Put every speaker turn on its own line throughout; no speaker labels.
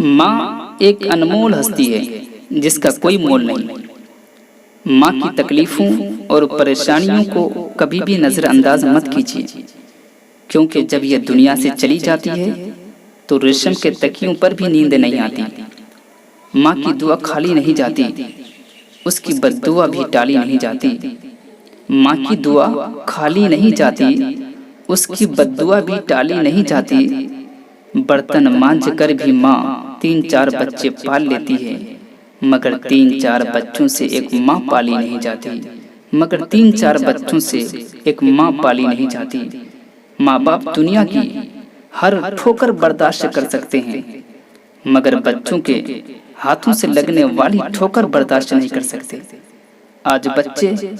माँ एक अनमोल हस्ती है जिसका कोई मोल नहीं। माँ की तकलीफों और परेशानियों को कभी भी नज़रअंदाज मत कीजिए, क्योंकि जब यह दुनिया से चली जाती है तो रेशम के तकियों पर भी नींद नहीं आती। माँ की दुआ खाली नहीं जाती, उसकी बद्दुआ भी टाली नहीं जाती। माँ की दुआ खाली नहीं जाती, उसकी बद्दुआ भी टाली नहीं जाती। बर्तन मांझ कर भी माँ 3-4 बच्चे पाल लेती है, मगर 3-4 बच्चों से एक माँ पाली नहीं जाती। मगर 3-4 बच्चों से एक माँ पाली नहीं जाती। माँ बाप दुनिया की हर ठोकर बर्दाश्त कर सकते हैं, मगर बच्चों के हाथों से लगने वाली ठोकर बर्दाश्त नहीं कर सकते। आज बच्चे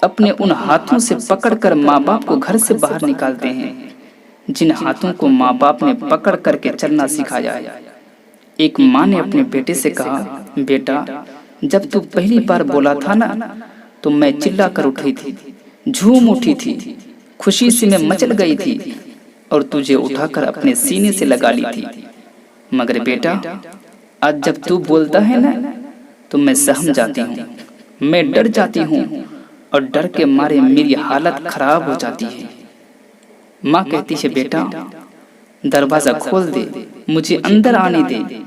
अपने उन हाथों से पकड़कर माँ बाप को घर से बाहर निकालते हैं, जिन हाथों को माँ बाप ने पकड़ करके चलना सिखाया है। एक माँ ने अपने बेटे से कहा, बेटा, जब तू पहली बार बोला था ना, तो मैं चिल्ला कर उठी थी, झूम उठी थी, खुशी से मैं मचल गई थी और तुझे उठाकर अपने सीने से लगा ली थी। मगर बेटा, आज जब तू बोलता है ना, तो मैं सहम जाती हूँ, मैं डर जाती हूँ और डर के मारे मेरी हालत खराब हो जाती है। माँ कहती है, बेटा, दरवाजा खोल दे, मुझे अंदर आने दे,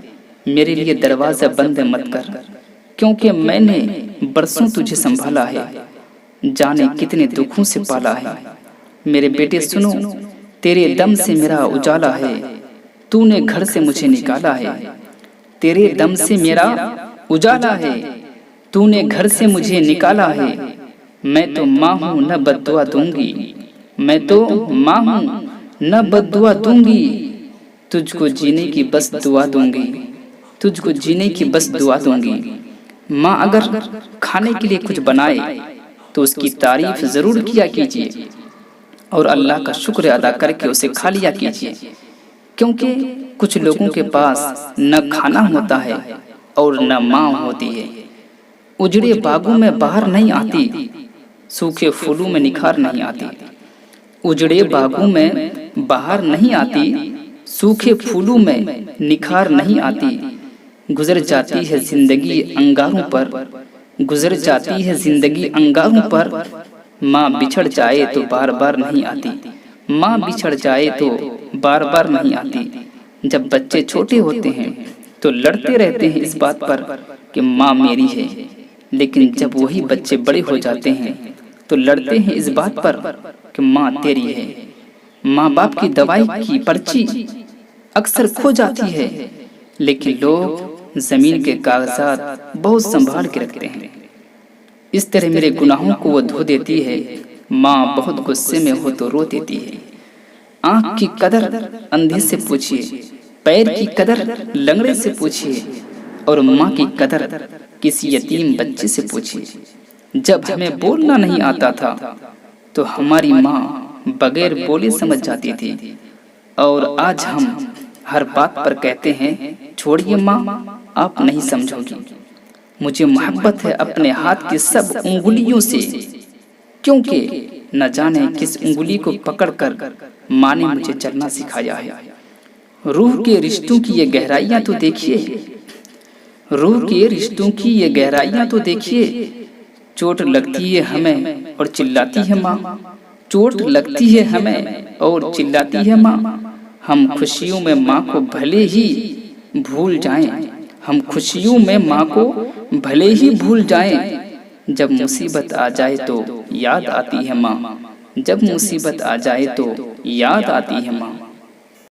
मेरे लिए दरवाजा बंद मत कर, क्योंकि मैंने बरसों तुझे संभाला है, जाने कितने दुखों से पाला है। मेरे बेटे सुनो, तेरे दम से मेरा उजाला है, तूने घर से मुझे निकाला है। तेरे दम से मेरा उजाला है, तूने घर से मुझे निकाला है। मैं तो माँ हूँ न बद्दुआ दूंगी, मैं तो माँ हूँ न बद्दुआ दूंगी, तुझको जीने की बस दुआ दूंगी, तुझको जीने की बस दुआ दूंगी। माँ अगर खाने के लिए कुछ बनाए तो उसकी तारीफ जरूर किया कीजिए और अल्लाह का शुक्र अदा करके उसे खा लिया कीजिए, क्योंकि कुछ लोगों के पास न खाना होता है और न माँ होती है। उजड़े बागों में बाहर नहीं आती, सूखे फूलों में निखार नहीं आती। उजड़े बागों में बाहर नहीं आती, सूखे फूलों में निखार नहीं आती। गुजर जाती है जिंदगी अंगारों पर, गुजर जाती है जिंदगी अंगारों पर। माँ बिछड़ जाए तो बार बार नहीं आती, माँ बिछड़ जाए तो बार बार नहीं आती। जब बच्चे छोटे होते हैं तो लड़ते रहते हैं इस बात पर कि माँ मेरी है, लेकिन जब वही बच्चे बड़े हो जाते हैं तो लड़ते हैं इस बात पर कि माँ तेरी है। माँ बाप की दवाई की पर्ची अक्सर खो जाती है, लेकिन लोग जमीन के कागजात बहुत संभाल के रखते हैं। इस तरह मेरे गुनाहों को वो धो देती है। माँ बहुत गुस्से में हो तो रो देती है। आँख की कदर अंधे से पूछिए, पैर की कदर लंगड़े से पूछिए और माँ की कदर किसी यतीम बच्चे से पूछिए। जब हमें बोलना नहीं आता था तो हमारी माँ बगैर बोले समझ जाती थी, और आज हम हर बात पर कहते हैं, छोड़िए माँ, आप नहीं समझोगी। मुझे मोहब्बत है अपने हाथ की सब उंगलियों से, क्योंकि न जाने किस उंगली को पकड़कर माँ ने मुझे चलना सिखाया है। रूह के रिश्तों की ये गहराइयाँ तो देखिए, रूह के रिश्तों की ये गहराइयाँ तो देखिए। चोट लगती है हमें और चिल्लाती है माँ, चोट लगती है हमें और चिल्लाती है माँ। हम खुशियों में माँ को भले ही भूल जाएं, हम खुशियों में माँ को भले ही भूल जाएं, जब मुसीबत आ जाए तो याद आती है माँ, जब मुसीबत आ जाए तो याद आती है माँ।